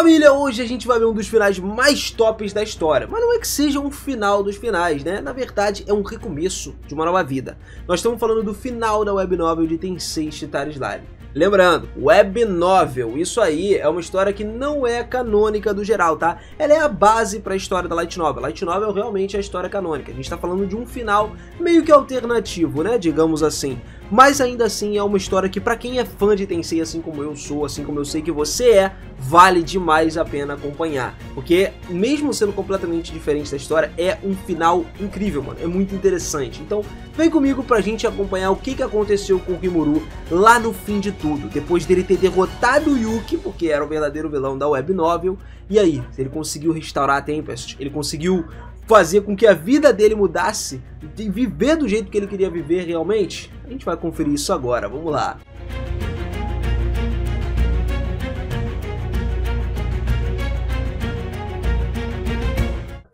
Família, hoje a gente vai ver um dos finais mais tops da história, mas não é que seja um final dos finais, né? Na verdade é um recomeço de uma nova vida. Nós estamos falando do final da web novel de Tensei Shitara Slime. Lembrando, web novel, isso aí é uma história que não é canônica do geral, tá? Ela é a base para a história da Light Novel. Light Novel realmente é a história canônica. A gente tá falando de um final meio que alternativo, né? Digamos assim. Mas ainda assim é uma história que pra quem é fã de Tensei, assim como eu sou, assim como eu sei que você é, vale demais a pena acompanhar. Porque mesmo sendo completamente diferente da história, é um final incrível, mano. É muito interessante. Então vem comigo pra gente acompanhar o que aconteceu com o Rimuru lá no fim de tudo. Depois dele ter derrotado o Yuki, porque era o verdadeiro vilão da web novel. E aí, ele conseguiu restaurar a Tempest, ele conseguiu fazer com que a vida dele mudasse e viver do jeito que ele queria viver realmente? A gente vai conferir isso agora, vamos lá.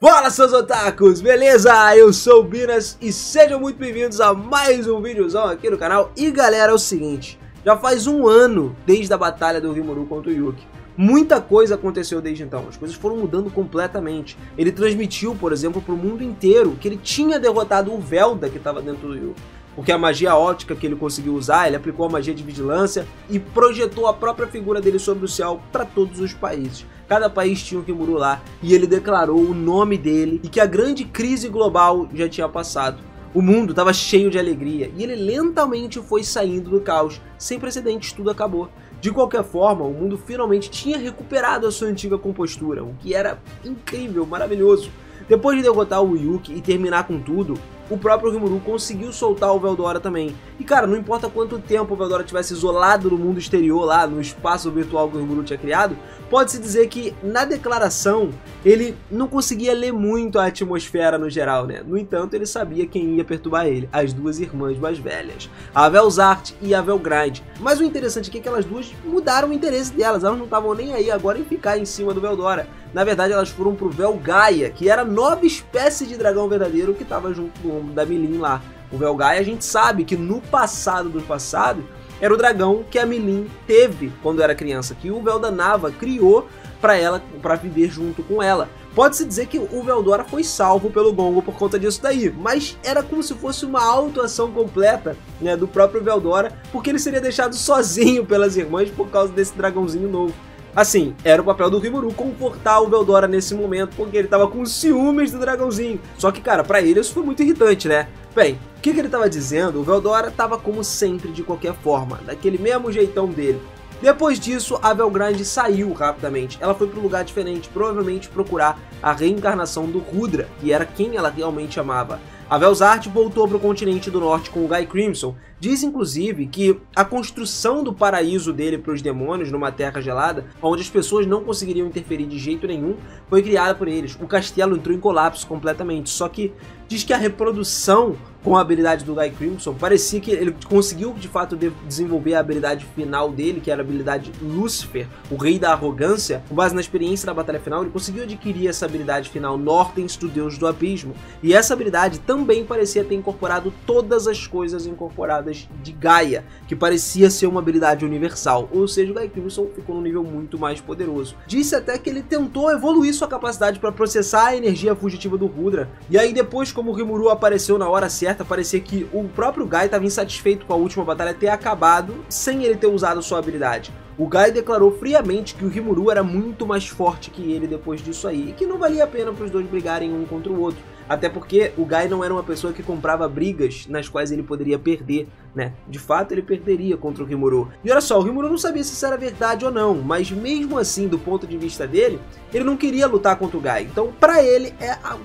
Fala, seus otakus, beleza? Eu sou o Binas e sejam muito bem-vindos a mais um videozão aqui no canal. E galera, é o seguinte, já faz um ano desde a batalha do Rimuru contra o Yuki. Muita coisa aconteceu desde então, as coisas foram mudando completamente. Ele transmitiu, por exemplo, para o mundo inteiro que ele tinha derrotado o Velda que estava dentro do Yuki. Porque a magia ótica que ele conseguiu usar, ele aplicou a magia de vigilância e projetou a própria figura dele sobre o céu para todos os países. Cada país tinha um Rimuru lá e ele declarou o nome dele e que a grande crise global já tinha passado. O mundo estava cheio de alegria e ele lentamente foi saindo do caos. Sem precedentes, tudo acabou. De qualquer forma, o mundo finalmente tinha recuperado a sua antiga compostura, o que era incrível, maravilhoso. Depois de derrotar o Yuki e terminar com tudo, o próprio Rimuru conseguiu soltar o Veldora também. E cara, não importa quanto tempo o Veldora tivesse isolado no mundo exterior, lá no espaço virtual que o Rimuru tinha criado, pode-se dizer que na declaração ele não conseguia ler muito a atmosfera no geral, né? No entanto, ele sabia quem ia perturbar ele, as duas irmãs mais velhas, a Velzart e a Velgrind. Mas o interessante aqui é que elas duas mudaram o interesse delas, elas não estavam nem aí agora em ficar em cima do Veldora. Na verdade, elas foram pro Velgaia, que era a nova espécie de dragão verdadeiro que estava junto do ombro da Milin lá. O Velgaia, a gente sabe que no passado do passado, era o dragão que a Milin teve quando era criança, que o Veldanava criou para ela, para viver junto com ela. Pode-se dizer que o Veldora foi salvo pelo Gongo por conta disso daí, mas era como se fosse uma auto-ação completa, né, do próprio Veldora, porque ele seria deixado sozinho pelas irmãs por causa desse dragãozinho novo. Assim, era o papel do Rimuru confortar o Veldora nesse momento, porque ele tava com ciúmes do dragãozinho. Só que, cara, pra ele isso foi muito irritante, né? Bem, o que ele tava dizendo? O Veldora tava como sempre, de qualquer forma, daquele mesmo jeitão dele. Depois disso, a Velgrind saiu rapidamente. Ela foi para um lugar diferente, provavelmente procurar a reencarnação do Rudra, que era quem ela realmente amava. A Velzart voltou para o continente do norte com o Guy Crimson. Diz inclusive que a construção do paraíso dele para os demônios numa terra gelada, onde as pessoas não conseguiriam interferir de jeito nenhum, foi criada por eles. O castelo entrou em colapso completamente, só que diz que a reprodução com a habilidade do Guy Crimson parecia que ele conseguiu de fato desenvolver a habilidade final dele, que era a habilidade Lúcifer, o rei da arrogância. Com base na experiência da batalha final, ele conseguiu adquirir essa habilidade final Nortens do Deus do Abismo, e essa habilidade também parecia ter incorporado todas as coisas incorporadas de Gaia, que parecia ser uma habilidade universal, ou seja, o Guy Crimson ficou num nível muito mais poderoso. Disse até que ele tentou evoluir sua capacidade para processar a energia fugitiva do Rudra, e aí depois, como o Rimuru apareceu na hora certa, parecia que o próprio Guy estava insatisfeito com a última batalha ter acabado sem ele ter usado sua habilidade. O Guy declarou friamente que o Rimuru era muito mais forte que ele depois disso aí, e que não valia a pena para os dois brigarem um contra o outro. Até porque o Guy não era uma pessoa que comprava brigas nas quais ele poderia perder, né? De fato, ele perderia contra o Rimuru. E olha só, o Rimuru não sabia se isso era verdade ou não, mas mesmo assim, do ponto de vista dele, ele não queria lutar contra o Guy. Então, pra ele,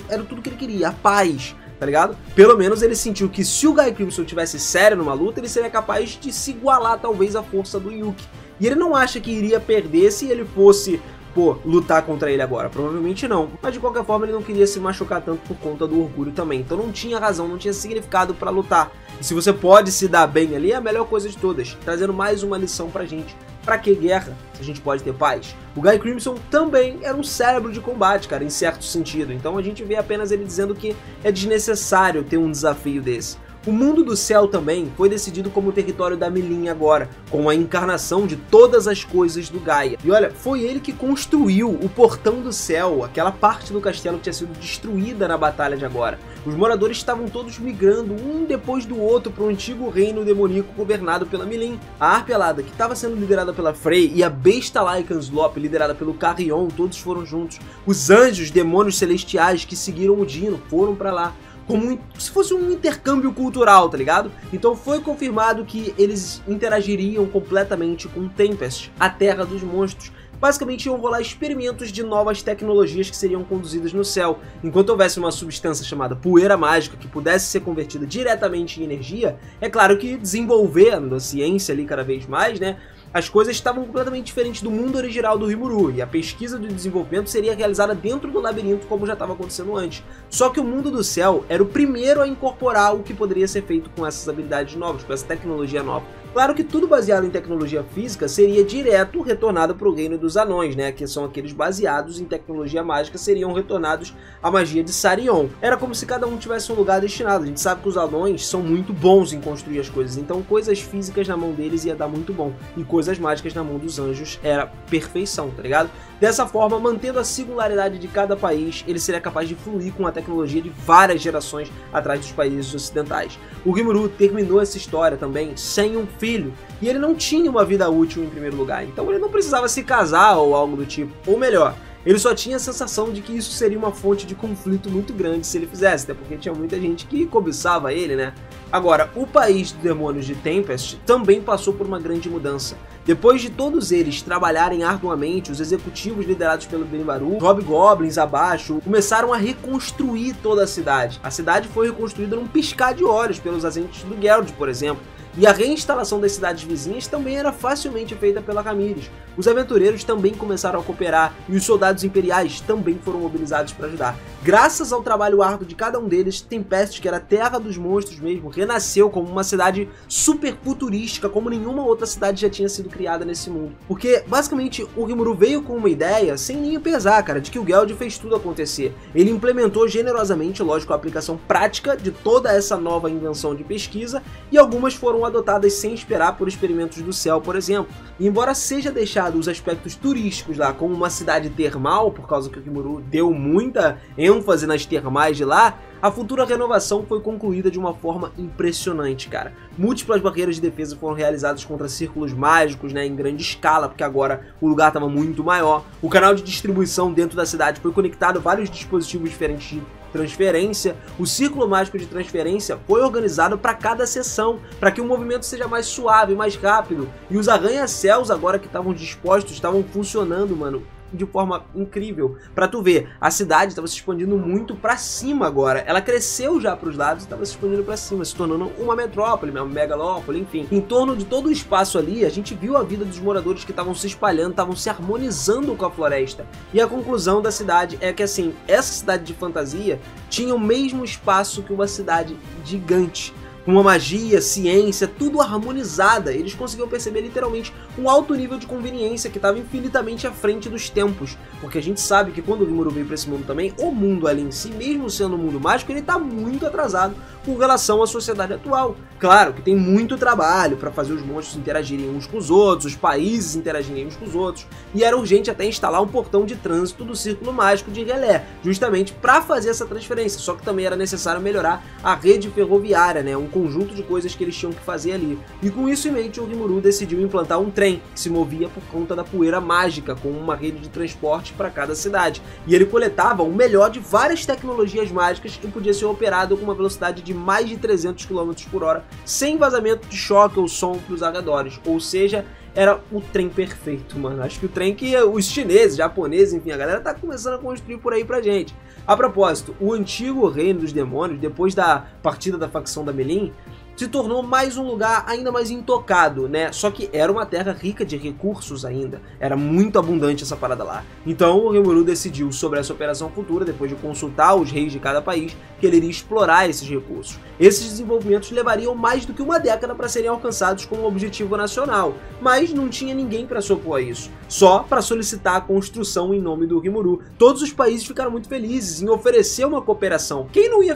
era tudo que ele queria, a paz. Tá ligado? Pelo menos ele sentiu que se o Guy Crimson tivesse sério numa luta, ele seria capaz de se igualar talvez à força do Yuki. E ele não acha que iria perder se ele fosse, pô, lutar contra ele agora. Provavelmente não. Mas de qualquer forma ele não queria se machucar tanto por conta do orgulho também. Então não tinha razão, não tinha significado pra lutar. E se você pode se dar bem ali, é a melhor coisa de todas. Trazendo mais uma lição pra gente. Pra que guerra, se a gente pode ter paz? O Guy Crimson também era um cérebro de combate, cara, em certo sentido. Então a gente vê apenas ele dizendo que é desnecessário ter um desafio desse. O mundo do céu também foi decidido como território da Milin agora, com a encarnação de todas as coisas do Gaia. E olha, foi ele que construiu o Portão do Céu, aquela parte do castelo que tinha sido destruída na batalha de agora. Os moradores estavam todos migrando um depois do outro para o antigo reino demoníaco governado pela Milin. A Arpelada, que estava sendo liderada pela Frey, e a besta Lycanslop, liderada pelo Carrion, todos foram juntos. Os anjos, demônios celestiais que seguiram o Dino, foram para lá. Como se fosse um intercâmbio cultural, tá ligado? Então foi confirmado que eles interagiriam completamente com Tempest, a Terra dos Monstros. Basicamente iam rolar experimentos de novas tecnologias que seriam conduzidas no céu. Enquanto houvesse uma substância chamada poeira mágica que pudesse ser convertida diretamente em energia, é claro que desenvolvendo a ciência ali cada vez mais, né? As coisas estavam completamente diferentes do mundo original do Rimuru, e a pesquisa de desenvolvimento seria realizada dentro do labirinto como já estava acontecendo antes. Só que o mundo do céu era o primeiro a incorporar o que poderia ser feito com essas habilidades novas, com essa tecnologia nova. Claro que tudo baseado em tecnologia física seria direto retornado para o reino dos anões, né? Que são aqueles baseados em tecnologia mágica, seriam retornados à magia de Sarion. Era como se cada um tivesse um lugar destinado. A gente sabe que os anões são muito bons em construir as coisas, então coisas físicas na mão deles ia dar muito bom, e coisas mágicas na mão dos anjos era perfeição, tá ligado? Dessa forma, mantendo a singularidade de cada país, ele seria capaz de fluir com a tecnologia de várias gerações atrás dos países ocidentais. O Rimuru terminou essa história também sem um filho, e ele não tinha uma vida útil em primeiro lugar, então ele não precisava se casar ou algo do tipo, ou melhor, ele só tinha a sensação de que isso seria uma fonte de conflito muito grande se ele fizesse, até porque tinha muita gente que cobiçava ele, né? Agora, o país dos demônios de Tempest também passou por uma grande mudança. Depois de todos eles trabalharem arduamente, os executivos liderados pelo Benimaru, Hobgoblins abaixo, começaram a reconstruir toda a cidade. A cidade foi reconstruída num piscar de olhos pelos agentes do Geralt, por exemplo. E a reinstalação das cidades vizinhas também era facilmente feita pela Ramírez. Os aventureiros também começaram a cooperar e os soldados imperiais também foram mobilizados para ajudar. Graças ao trabalho árduo de cada um deles, Tempest, que era a terra dos monstros mesmo, renasceu como uma cidade super futurística, como nenhuma outra cidade já tinha sido criada nesse mundo. Porque, basicamente, o Rimuru veio com uma ideia, sem nem pesar, cara, de que o Geld fez tudo acontecer. Ele implementou generosamente, lógico, a aplicação prática de toda essa nova invenção de pesquisa, e algumas foram adotadas sem esperar por experimentos do céu, por exemplo. E embora seja deixado os aspectos turísticos lá como uma cidade termal, por causa que o Rimuru deu muita ênfase nas termais de lá, a futura renovação foi concluída de uma forma impressionante, cara. Múltiplas barreiras de defesa foram realizadas contra círculos mágicos, né, em grande escala, porque agora o lugar estava muito maior. O canal de distribuição dentro da cidade foi conectado a vários dispositivos diferentes de transferência. O círculo mágico de transferência foi organizado para cada sessão, para que o movimento seja mais suave, mais rápido. E os arranha-céus, agora que estavam dispostos, estavam funcionando, mano, de forma incrível. Pra tu ver, a cidade estava se expandindo muito pra cima agora. Ela cresceu já pros lados e estava se expandindo pra cima, se tornando uma metrópole, uma megalópole, enfim. Em torno de todo o espaço ali, a gente viu a vida dos moradores que estavam se espalhando, estavam se harmonizando com a floresta. E a conclusão da cidade é que, assim, essa cidade de fantasia tinha o mesmo espaço que uma cidade gigante. Com uma magia, ciência, tudo harmonizada. Eles conseguiam perceber literalmente um alto nível de conveniência que estava infinitamente à frente dos tempos. Porque a gente sabe que quando o Rimuru veio para esse mundo também, o mundo ali em si, mesmo sendo um mundo mágico, ele está muito atrasado com relação à sociedade atual. Claro que tem muito trabalho para fazer os monstros interagirem uns com os outros, os países interagirem uns com os outros, e era urgente até instalar um portão de trânsito do Círculo Mágico de Relé, justamente para fazer essa transferência, só que também era necessário melhorar a rede ferroviária, né, um conjunto de coisas que eles tinham que fazer ali. E com isso em mente, o Rimuru decidiu implantar um trem que se movia por conta da poeira mágica, com uma rede de transporte para cada cidade, e ele coletava o melhor de várias tecnologias mágicas e podia ser operado com uma velocidade de mais de 300 km por hora, sem vazamento de choque ou som para os arredores, ou seja, era o trem perfeito, mano. Acho que o trem que os chineses, japoneses, enfim, a galera tá começando a construir por aí pra gente. A propósito, o antigo reino dos demônios, depois da partida da facção da Milin, se tornou mais um lugar ainda mais intocado, né? Só que era uma terra rica de recursos ainda. Era muito abundante essa parada lá. Então o Rimuru decidiu sobre essa operação futura, depois de consultar os reis de cada país, que ele iria explorar esses recursos. Esses desenvolvimentos levariam mais do que uma década para serem alcançados com um objetivo nacional, mas não tinha ninguém para se opor a isso. só para solicitar a construção em nome do Rimuru. Todos os países ficaram muito felizes em oferecer uma cooperação. Quem não ia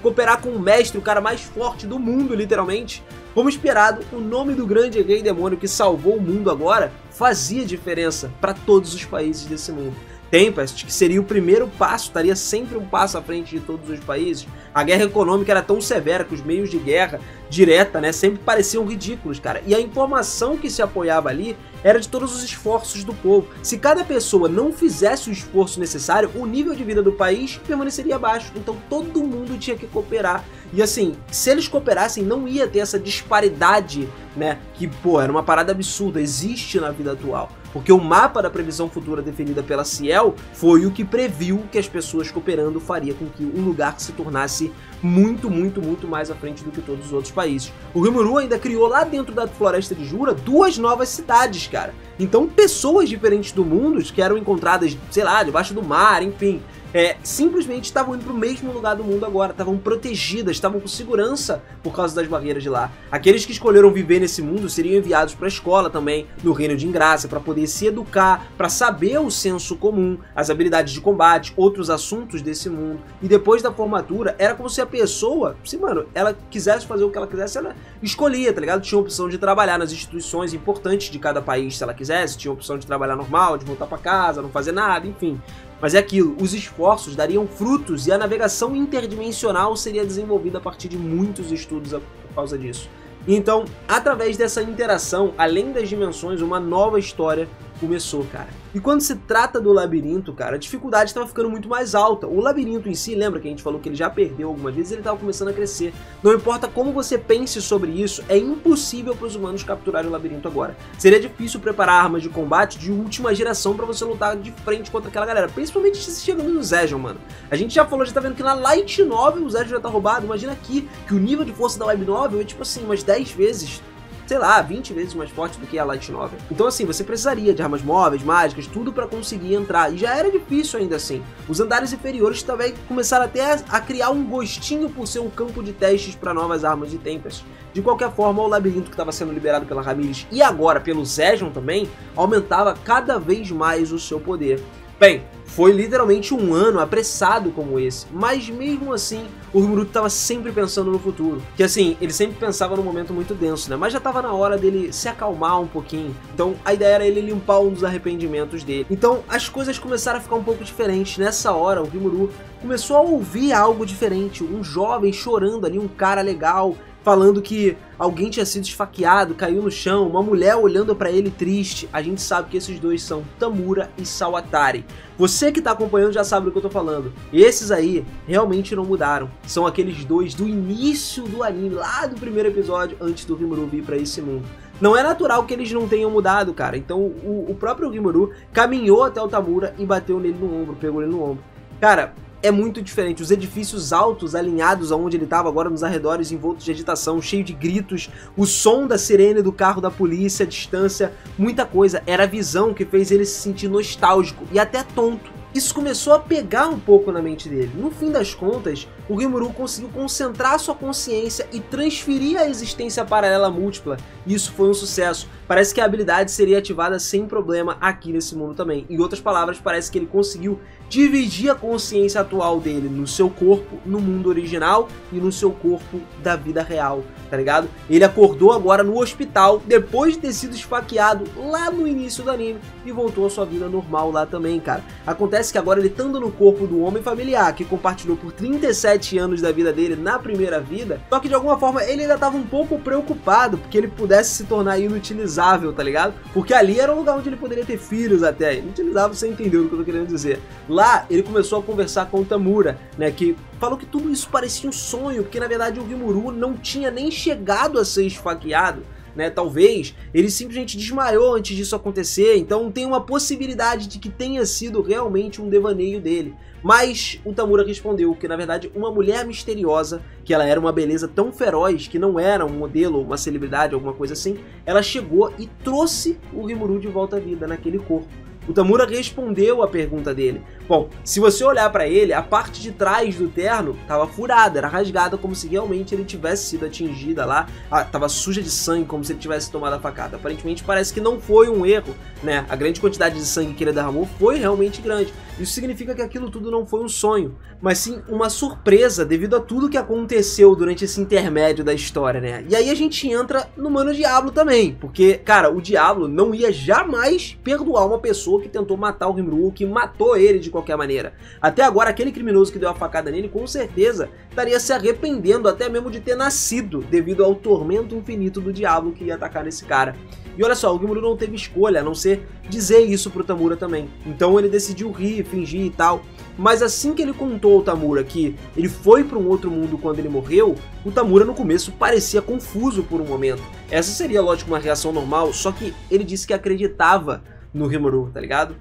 cooperar com o mestre, o cara mais forte do mundo, literalmente? Como esperado, o nome do grande rei demônio que salvou o mundo agora fazia diferença para todos os países desse mundo. Tempest, que seria o primeiro passo, estaria sempre um passo à frente de todos os países. A guerra econômica era tão severa que os meios de guerra direta, né, sempre pareciam ridículos, cara. E a informação que se apoiava ali era de todos os esforços do povo. Se cada pessoa não fizesse o esforço necessário, o nível de vida do país permaneceria baixo. Então todo mundo tinha que cooperar. E assim, se eles cooperassem, não ia ter essa disparidade, né, que, pô, era uma parada absurda, existe na vida atual. Porque o mapa da previsão futura definida pela Ciel foi o que previu que as pessoas cooperando faria com que um lugar se tornasse muito mais à frente do que todos os outros países. O Rimuru ainda criou lá dentro da Floresta de Jura 2 novas cidades, cara. Então pessoas diferentes do mundo, que eram encontradas, sei lá, debaixo do mar, enfim, simplesmente estavam indo para o mesmo lugar do mundo agora, estavam protegidas, estavam com segurança por causa das barreiras de lá. Aqueles que escolheram viver nesse mundo seriam enviados para a escola também, no Reino de Ingrácia, para poder se educar, para saber o senso comum, as habilidades de combate, outros assuntos desse mundo. E depois da formatura, era como se a pessoa, se mano, ela quisesse fazer o que ela quisesse, ela escolhia, tá ligado? Tinha a opção de trabalhar nas instituições importantes de cada país, se ela quisesse, tinha a opção de trabalhar normal, de voltar para casa, não fazer nada, enfim. Mas é aquilo, os esforços dariam frutos e a navegação interdimensional seria desenvolvida a partir de muitos estudos por causa disso. Então, através dessa interação, além das dimensões, uma nova história começou, cara. E quando se trata do labirinto, cara, a dificuldade estava ficando muito mais alta. O labirinto em si, lembra que a gente falou que ele já perdeu algumas vezes, ele estava começando a crescer. Não importa como você pense sobre isso, é impossível para os humanos capturarem o labirinto agora. Seria difícil preparar armas de combate de última geração para você lutar de frente contra aquela galera, principalmente se chegando no Zejon, mano. A gente já falou, já tá vendo que na Light Novel o Zejon já tá roubado. Imagina aqui que o nível de força da Web Novel é tipo assim, umas 10 vezes, sei lá, 20 vezes mais forte do que a Light Novel. Então assim, você precisaria de armas móveis, mágicas, tudo pra conseguir entrar. E já era difícil ainda assim. Os andares inferiores também começaram até a criar um gostinho por ser um campo de testes para novas armas de Tempest. De qualquer forma, o labirinto que estava sendo liberado pela Ramírez e agora pelo Zejon também, aumentava cada vez mais o seu poder. Bem, foi literalmente um ano apressado como esse, mas mesmo assim o Rimuru estava sempre pensando no futuro, que assim, ele sempre pensava num momento muito denso, né, mas já estava na hora dele se acalmar um pouquinho, então a ideia era ele limpar um dos arrependimentos dele. Então as coisas começaram a ficar um pouco diferentes. Nessa hora o Rimuru começou a ouvir algo diferente, um jovem chorando ali, um cara legal, falando que alguém tinha sido esfaqueado, caiu no chão, uma mulher olhando pra ele triste. A gente sabe que esses dois são Tamura e Sawatari. Você que tá acompanhando já sabe do que eu tô falando. Esses aí realmente não mudaram. São aqueles dois do início do anime, lá do primeiro episódio, antes do Rimuru vir pra esse mundo. Não é natural que eles não tenham mudado, cara. Então o próprio Rimuru caminhou até o Tamura e bateu nele no ombro, pegou ele no ombro. Cara, é muito diferente. Os edifícios altos alinhados aonde ele estava agora nos arredores envoltos de agitação, cheio de gritos, o som da sirene do carro da polícia, a distância, muita coisa. Era a visão que fez ele se sentir nostálgico e até tonto. Isso começou a pegar um pouco na mente dele. No fim das contas, o Rimuru conseguiu concentrar sua consciência e transferir a existência paralela múltipla. Isso foi um sucesso. Parece que a habilidade seria ativada sem problema aqui nesse mundo também. Em outras palavras, parece que ele conseguiu dividir a consciência atual dele no seu corpo, no mundo original e no seu corpo da vida real, tá ligado? Ele acordou agora no hospital, depois de ter sido esfaqueado lá no início do anime, e voltou à sua vida normal lá também, cara. Acontece que agora ele estando no corpo do homem familiar, que compartilhou por 37 anos da vida dele na primeira vida, só que de alguma forma ele ainda estava um pouco preocupado, porque ele pudesse se tornar inutilizável, tá ligado? Porque ali era um lugar onde ele poderia ter filhos até. Inutilizável, você entendeu o que eu tô querendo dizer. Lá, ele começou a conversar com o Tamura, né, que falou que tudo isso parecia um sonho, porque na verdade o Rimuru não tinha nem chegado a ser esfaqueado, né, talvez ele simplesmente desmaiou antes disso acontecer, então tem uma possibilidade de que tenha sido realmente um devaneio dele. Mas o Tamura respondeu que na verdade uma mulher misteriosa, que ela era uma beleza tão feroz que não era um modelo, uma celebridade, alguma coisa assim, ela chegou e trouxe o Rimuru de volta à vida naquele corpo. O Tamura respondeu a pergunta dele. Bom, se você olhar pra ele, a parte de trás do terno tava furada, era rasgada como se realmente ele tivesse sido atingida lá, tava suja de sangue como se ele tivesse tomado a facada. Aparentemente parece que não foi um erro, né? A grande quantidade de sangue que ele derramou foi realmente grande. Isso significa que aquilo tudo não foi um sonho, mas sim uma surpresa devido a tudo que aconteceu durante esse intermédio da história, né? E aí a gente entra no Mano Diablo também, porque, cara, o Diablo não ia jamais perdoar uma pessoa que tentou matar o Rimuru, que matou ele de qualquer maneira. Até agora, aquele criminoso que deu a facada nele, com certeza, estaria se arrependendo até mesmo de ter nascido, devido ao tormento infinito do Diablo que ia atacar nesse cara. E olha só, o Rimuru não teve escolha, a não ser dizer isso pro Tamura também. Então ele decidiu rir, fingir e tal. Mas assim que ele contou ao Tamura que ele foi para um outro mundo quando ele morreu, o Tamura no começo parecia confuso por um momento. Essa seria, lógico, uma reação normal, só que ele disse que acreditava no Rimuru, tá ligado?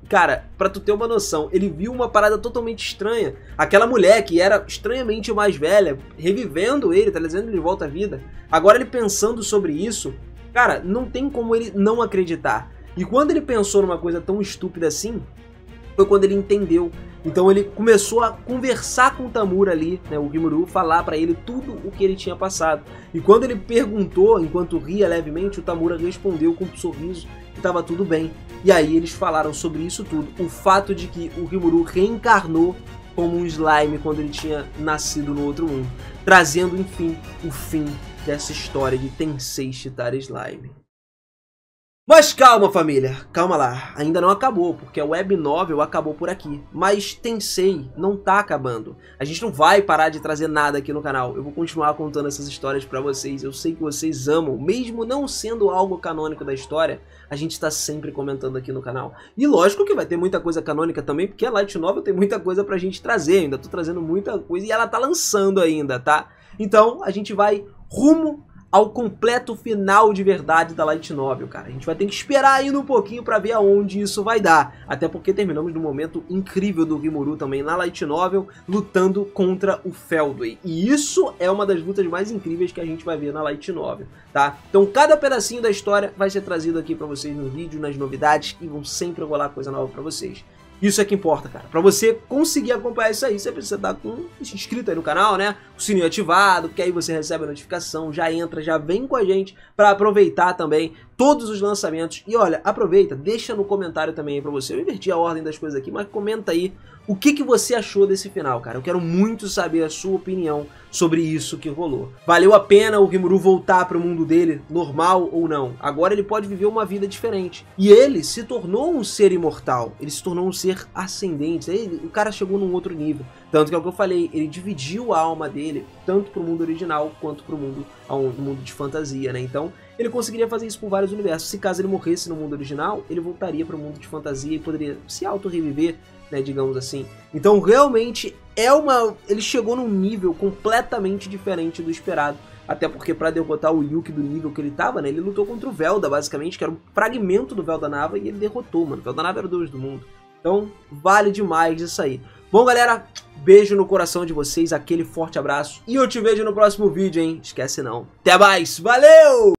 Cara, pra tu ter uma noção, ele viu uma parada totalmente estranha. Aquela mulher que era estranhamente mais velha, revivendo ele, tá trazendo ele de volta à vida. Agora ele pensando sobre isso, cara, não tem como ele não acreditar. E quando ele pensou numa coisa tão estúpida assim, foi quando ele entendeu. Então ele começou a conversar com o Tamura ali, né, o Rimuru, falar pra ele tudo o que ele tinha passado. E quando ele perguntou, enquanto ria levemente, o Tamura respondeu com um sorriso que estava tudo bem. E aí eles falaram sobre isso tudo. O fato de que o Rimuru reencarnou como um slime quando ele tinha nascido no outro mundo. Trazendo, enfim, o fim dessa história de Tensei Shitara Slime. Mas calma, família, calma lá, ainda não acabou, porque a web novel acabou por aqui, mas Tensei não tá acabando. A gente não vai parar de trazer nada aqui no canal, eu vou continuar contando essas histórias pra vocês, eu sei que vocês amam, mesmo não sendo algo canônico da história, a gente tá sempre comentando aqui no canal. E lógico que vai ter muita coisa canônica também, porque a Light Novel tem muita coisa pra gente trazer, ainda tô trazendo muita coisa e ela tá lançando ainda, tá? Então a gente vai rumo ao completo final de verdade da Light Novel, cara. A gente vai ter que esperar ainda um pouquinho pra ver aonde isso vai dar. Até porque terminamos num momento incrível do Rimuru também na Light Novel, lutando contra o Feldway. E isso é uma das lutas mais incríveis que a gente vai ver na Light Novel, tá? Então cada pedacinho da história vai ser trazido aqui pra vocês no vídeo, nas novidades, e vão sempre rolar coisa nova pra vocês. Isso é que importa, cara. Pra você conseguir acompanhar isso aí, você precisa estar com inscrito aí no canal, né? O sininho ativado, porque aí você recebe a notificação, já entra, já vem com a gente pra aproveitar também todos os lançamentos. E olha, aproveita, deixa no comentário também aí pra você. Eu inverti a ordem das coisas aqui, mas comenta aí o que você achou desse final, cara. Eu quero muito saber a sua opinião sobre isso que rolou. Valeu a pena o Rimuru voltar pro mundo dele, normal ou não? Agora ele pode viver uma vida diferente. E ele se tornou um ser imortal. Ele se tornou um ser ascendente. O cara chegou num outro nível. Tanto que é o que eu falei, ele dividiu a alma dele, tanto pro mundo original, quanto pro mundo, mundo de fantasia, né? Então, ele conseguiria fazer isso por vários universos. Se caso ele morresse no mundo original, ele voltaria pro mundo de fantasia e poderia se auto-reviver, né, digamos assim. Então, realmente, ele chegou num nível completamente diferente do esperado. Até porque para derrotar o Yuki do nível que ele tava, né, ele lutou contra o Velda, basicamente, que era um fragmento do Velda Nava, e ele derrotou, mano. O Velda Nava era o Deus do mundo. Então, vale demais isso aí. Bom, galera, beijo no coração de vocês, aquele forte abraço, e eu te vejo no próximo vídeo, hein? Esquece não. Até mais, valeu!